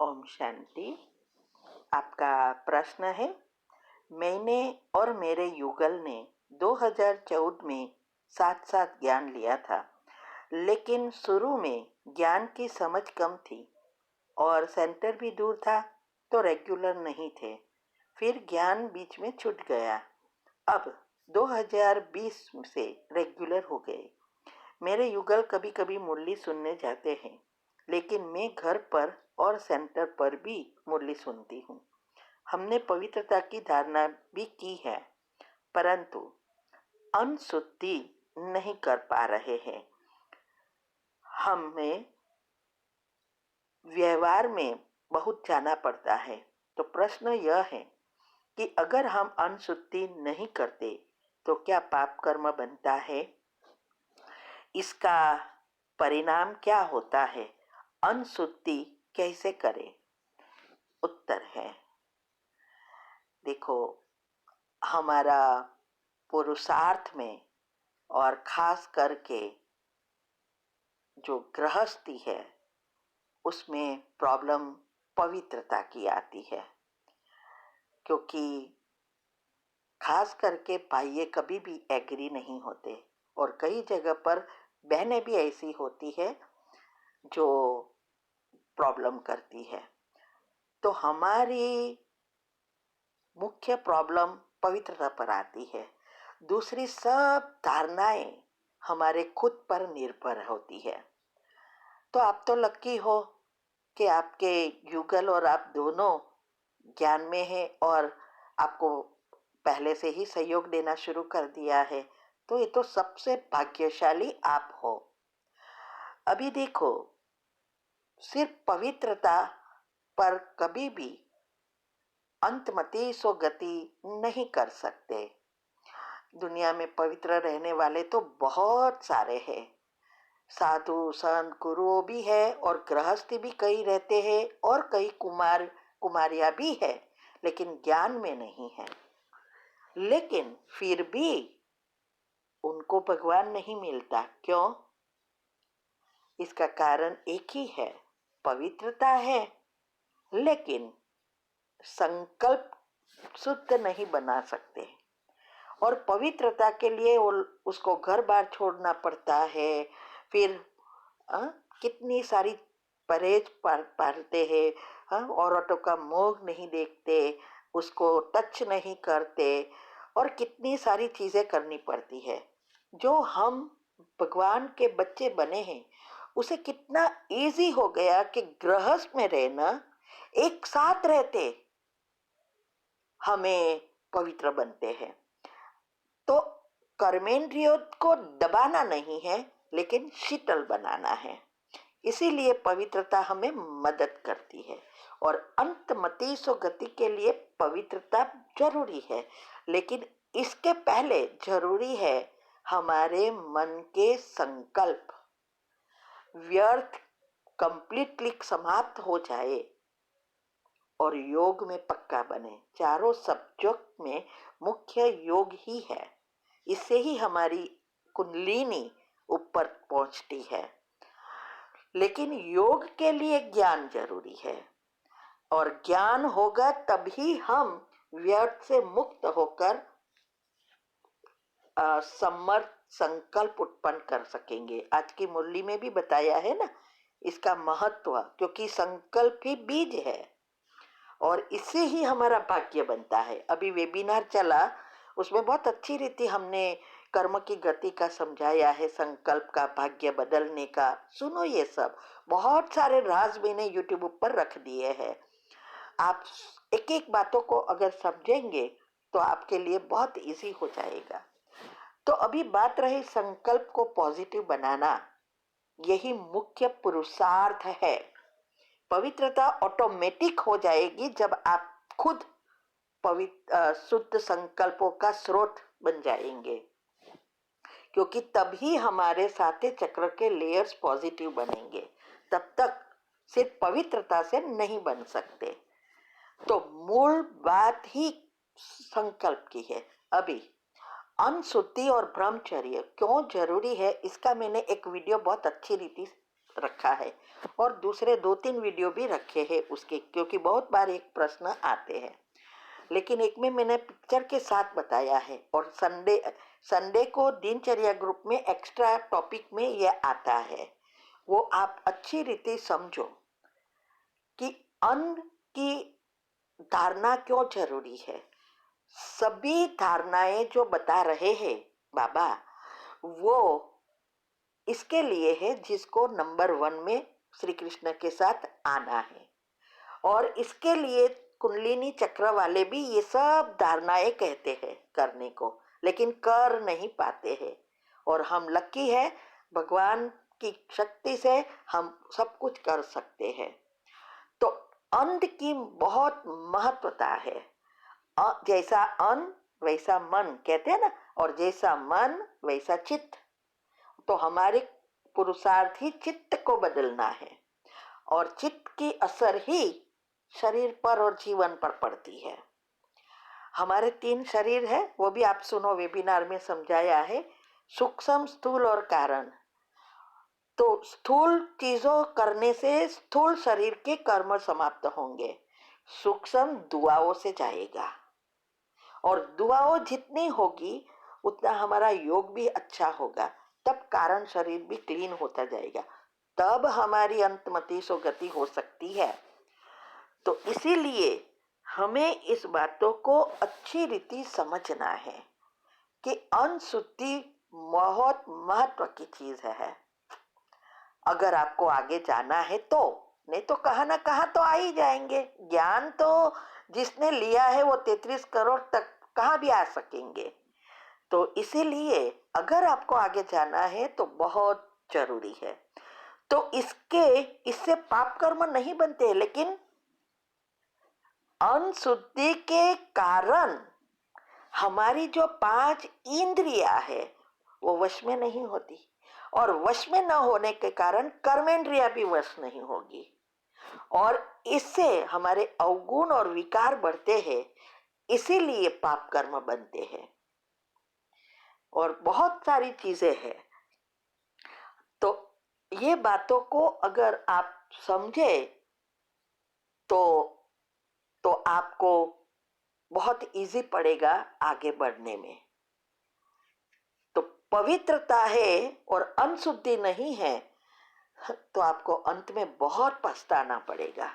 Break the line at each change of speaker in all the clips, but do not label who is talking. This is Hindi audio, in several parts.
ओम शांति। आपका प्रश्न है, मैंने और मेरे युगल ने 2014 में साथ साथ ज्ञान लिया था, लेकिन शुरू में ज्ञान की समझ कम थी और सेंटर भी दूर था तो रेगुलर नहीं थे। फिर ज्ञान बीच में छूट गया। अब 2020 से रेगुलर हो गए। मेरे युगल कभी कभी मुरली सुनने जाते हैं, लेकिन मैं घर पर और सेंटर पर भी मुरली सुनती हूँ। हमने पवित्रता की धारणा भी की है, परंतु अनशुद्धि नहीं कर पा रहे हैं। हमें व्यवहार में बहुत जाना पड़ता है। तो प्रश्न यह है कि अगर हम अनशुद्धि नहीं करते तो क्या पाप कर्म बनता है? इसका परिणाम क्या होता है? अनशुद्धि कैसे करें? उत्तर है, देखो, हमारा पुरुषार्थ में और खास करके जो गृहस्थी है उसमें प्रॉब्लम पवित्रता की आती है, क्योंकि खास करके भाइये कभी भी एग्री नहीं होते और कई जगह पर बहनें भी ऐसी होती है जो प्रॉब्लम करती है। तो हमारी मुख्य प्रॉब्लम पवित्रता पर आती है। दूसरी सब धारणाएं हमारे खुद पर निर्भर होती है। तो आप तो लकी हो कि आपके युगल और आप दोनों ज्ञान में हैं और आपको पहले से ही सहयोग देना शुरू कर दिया है। तो ये तो सबसे भाग्यशाली आप हो। अभी देखो, सिर्फ पवित्रता पर कभी भी अंतमति सो गति नहीं कर सकते। दुनिया में पवित्र रहने वाले तो बहुत सारे हैं। साधु संत गुरु भी है और गृहस्थी भी कई रहते हैं और कई कुमारियां भी है, लेकिन ज्ञान में नहीं है। लेकिन फिर भी उनको भगवान नहीं मिलता। क्यों? इसका कारण एक ही है, पवित्रता है, लेकिन संकल्प शुद्ध नहीं बना सकते। और पवित्रता के लिए उसको घर बार छोड़ना पड़ता है। फिर कितनी सारी परहेज पालते हैं। औरतों का मुंह नहीं देखते, उसको टच नहीं करते और कितनी सारी चीजें करनी पड़ती है। जो हम भगवान के बच्चे बने हैं उसे कितना इजी हो गया कि गृहस्थ में रहना, एक साथ रहते हमें पवित्र बनते हैं। तो कर्मेंद्रियों को दबाना नहीं है, लेकिन शीतल बनाना है। इसीलिए पवित्रता हमें मदद करती है और अंतमति सो गति के लिए पवित्रता जरूरी है। लेकिन इसके पहले जरूरी है हमारे मन के संकल्प व्यर्थ कंप्लीटली समाप्त हो जाए और योग में पक्का बने। चारों सब्जेक्ट में मुख्य योग ही है। इससे ही हमारी कुंडलिनी ऊपर पहुंचती है। लेकिन योग के लिए ज्ञान जरूरी है और ज्ञान होगा तभी हम व्यर्थ से मुक्त होकर समर्थ संकल्प उत्पन्न कर सकेंगे। आज की मुरली में भी बताया है ना इसका महत्व, क्योंकि संकल्प ही बीज है और इससे ही हमारा भाग्य बनता है। अभी वेबिनार चला, उसमें बहुत अच्छी रीति हमने कर्म की गति का समझाया है, संकल्प का भाग्य बदलने का। सुनो, ये सब बहुत सारे राज मैंने यूट्यूब पर रख दिए हैं। आप एक एक बातों को अगर समझेंगे तो आपके लिए बहुत इजी हो जाएगा। तो अभी बात रही संकल्प को पॉजिटिव बनाना, यही मुख्य पुरुषार्थ है। पवित्रता ऑटोमेटिक हो जाएगी जब आप खुद शुद्ध संकल्पों का स्रोत बन जाएंगे, क्योंकि तभी हमारे साथे चक्र के लेयर्स पॉजिटिव बनेंगे। तब तक सिर्फ पवित्रता से नहीं बन सकते। तो मूल बात ही संकल्प की है। अभी अनशुद्धि और ब्रह्मचर्य क्यों जरूरी है, इसका मैंने एक वीडियो बहुत अच्छी रीति रखा है और दूसरे 2-3 वीडियो भी रखे हैं उसके, क्योंकि बहुत बार एक प्रश्न आते हैं, लेकिन एक में मैंने पिक्चर के साथ बताया है। और संडे को दिनचर्या ग्रुप में एक्स्ट्रा टॉपिक में ये आता है, वो आप अच्छी रीति समझो कि अन्न की धारणा क्यों जरूरी है। सभी धारणाएं जो बता रहे हैं बाबा, वो इसके लिए है जिसको नंबर 1 में श्री कृष्ण के साथ आना है। और इसके लिए कुंडलिनी चक्र वाले भी ये सब धारणाएं कहते हैं करने को, लेकिन कर नहीं पाते हैं। और हम लकी है, भगवान की शक्ति से हम सब कुछ कर सकते हैं। तो अन्न की बहुत महत्वता है। जैसा अन्न वैसा मन कहते हैं ना, और जैसा मन वैसा चित्त। तो हमारे पुरुषार्थ ही चित्त को बदलना है, और चित्त की असर ही शरीर पर और जीवन पर पड़ती है। हमारे 3 शरीर है, वो भी आप सुनो, वेबिनार में समझाया है, सूक्ष्म, स्थूल और कारण। तो स्थूल चीजों करने से स्थूल शरीर के कर्म समाप्त होंगे, सूक्ष्म दुआओं से जाएगा, और दुआओं जितनी होगी उतना हमारा योग भी अच्छा होगा, तब कारण शरीर भी क्लीन होता जाएगा, तब हमारी अंतमति सुगति हो सकती है। तो इसीलिए हमें इस बातों को अच्छी रीति समझना है कि अन्न शुद्धि बहुत महत्व की चीज है। अगर आपको आगे जाना है तो, नहीं तो कहाँ ना कहाँ तो आ ही जाएंगे। ज्ञान तो जिसने लिया है वो 33 करोड़ तक कहाँ भी आ सकेंगे। तो इसीलिए अगर आपको आगे जाना है तो बहुत जरूरी है। तो इससे पाप कर्म नहीं बनते, लेकिन अन्न शुद्धि के कारण हमारी जो 5 इंद्रियां है वो वश में नहीं होती, और वश में न होने के कारण कर्मेंद्रिया भी वश नहीं होगी, और इससे हमारे अवगुण और विकार बढ़ते हैं, इसीलिए पाप कर्म बनते हैं, और बहुत सारी चीजें हैं। तो ये बातों को अगर आप समझे तो आपको बहुत इजी पड़ेगा आगे बढ़ने में। तो पवित्रता है और अनशुद्धि नहीं है तो आपको अंत में बहुत पछताना पड़ेगा,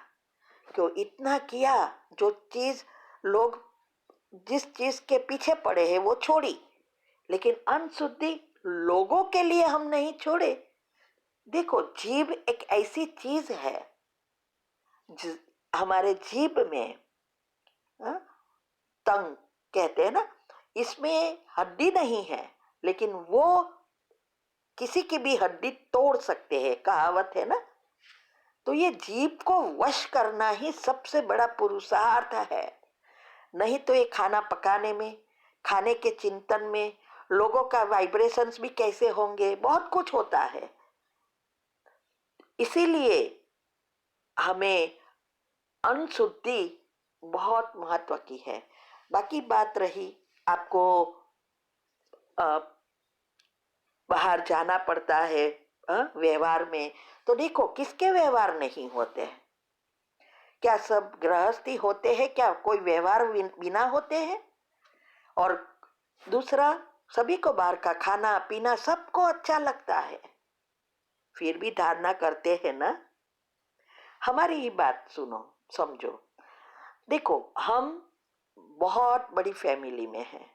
क्यों इतना किया, जो चीज लोग जिस चीज के पीछे पड़े हैं वो छोड़ी, लेकिन अनशुद्धि लोगों के लिए हम नहीं छोड़े। देखो, जीभ एक ऐसी चीज है, हमारे जीभ में तंग कहते हैं ना, इसमें हड्डी नहीं है, लेकिन वो किसी की भी हड्डी तोड़ सकते हैं, कहावत है ना। तो ये जीभ को वश करना ही सबसे बड़ा पुरुषार्थ है। नहीं तो ये खाना पकाने में, खाने के चिंतन में, लोगों का वाइब्रेशंस भी कैसे होंगे, बहुत कुछ होता है। इसीलिए हमें अनशुद्धि बहुत महत्व की है। बाकी बात रही आपको बाहर जाना पड़ता है व्यवहार में, तो देखो किसके व्यवहार नहीं होते हैं? क्या सब गृहस्थी होते हैं? क्या कोई व्यवहार बिना होते हैं? और दूसरा, सभी को बाहर का खाना पीना सबको अच्छा लगता है, फिर भी धारणा करते हैं ना। हमारी ही बात सुनो, समझो। देखो, हम बहुत बड़ी फैमिली में हैं।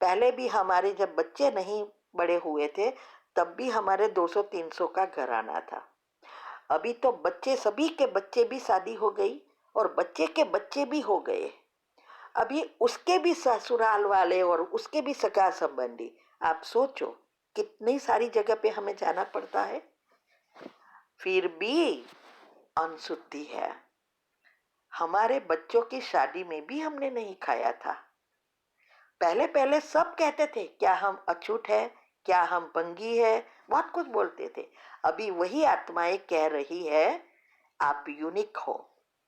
पहले भी हमारे जब बच्चे नहीं बड़े हुए थे तब भी हमारे 200-300 का घराना था। अभी तो बच्चे, सभी के बच्चे भी शादी हो गई और बच्चे के बच्चे भी हो गए। अभी उसके भी ससुराल वाले और उसके भी सगा संबंधी। आप सोचो कितनी सारी जगह पे हमें जाना पड़ता है, फिर भी अनशुद्धि है। हमारे बच्चों की शादी में भी हमने नहीं खाया था। पहले पहले सब कहते थे क्या हम अछूत है, क्या हम भंगी है, बहुत कुछ बोलते थे। अभी वही आत्माएं कह रही है आप यूनिक हो।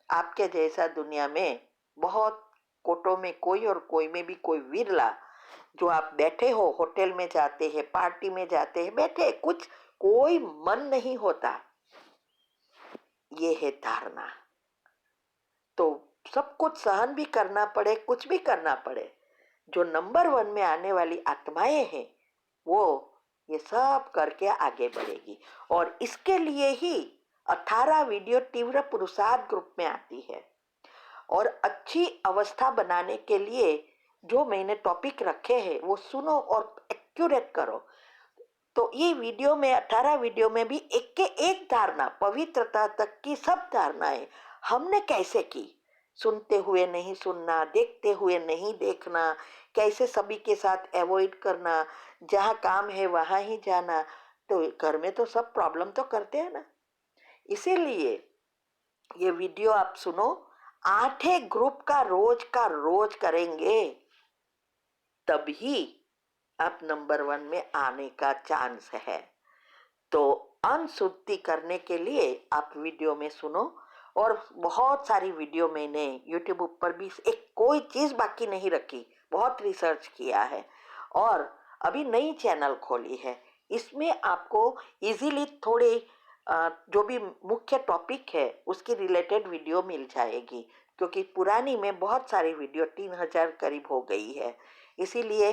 आपके जैसा दुनिया में बहुत कोटों में कोई, और कोई में भी कोई विरला। जो आप बैठे हो, होटल में जाते हैं, पार्टी में जाते हैं, बैठे कुछ कोई मन नहीं होता, ये है धारणा। तो सब कुछ सहन भी करना पड़े, कुछ भी करना पड़े, जो नंबर 1 में आने वाली आत्माएं हैं वो ये सब करके आगे बढ़ेगी। और इसके लिए ही 18 वीडियो तीव्र पुरुषार्थ ग्रुप में आती है। और अच्छी अवस्था बनाने के लिए जो मैंने टॉपिक रखे हैं वो सुनो और एक्यूरेट करो। तो ये वीडियो में 18 वीडियो में भी एक के एक धारणा, पवित्रता तक की सब धारणाएं हमने कैसे की, सुनते हुए नहीं सुनना, देखते हुए नहीं देखना, कैसे सभी के साथ अवॉइड करना, जहाँ काम है वहां ही जाना। तो घर में तो सब प्रॉब्लम तो करते हैं ना, इसीलिए ये वीडियो आप सुनो। 8 ग्रुप का रोज करेंगे तभी आप नंबर 1 में आने का चांस है। तो अनशुद्धि करने के लिए आप वीडियो में सुनो। और बहुत सारी वीडियो मैंने यूट्यूब ऊपर भी एक कोई चीज़ बाकी नहीं रखी, बहुत रिसर्च किया है। और अभी नई चैनल खोली है, इसमें आपको इजीली थोड़े जो भी मुख्य टॉपिक है उसकी रिलेटेड वीडियो मिल जाएगी, क्योंकि पुरानी में बहुत सारी वीडियो 3000 करीब हो गई है। इसीलिए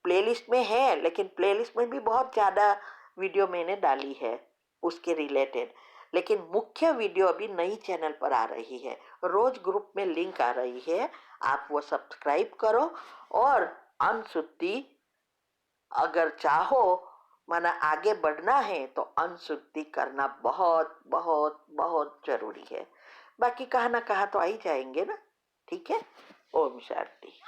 प्लेलिस्ट में है, लेकिन प्लेलिस्ट में भी बहुत ज़्यादा वीडियो मैंने डाली है उसके रिलेटेड। लेकिन मुख्य वीडियो अभी नई चैनल पर आ रही है, रोज ग्रुप में लिंक आ रही है, आप वो सब्सक्राइब करो। और अनशुद्धि अगर चाहो, माना आगे बढ़ना है, तो अनशुद्धि करना बहुत बहुत बहुत जरूरी है। बाकी कहाँ ना कहाँ तो आ ही जाएंगे ना। ठीक है, ओम शांति।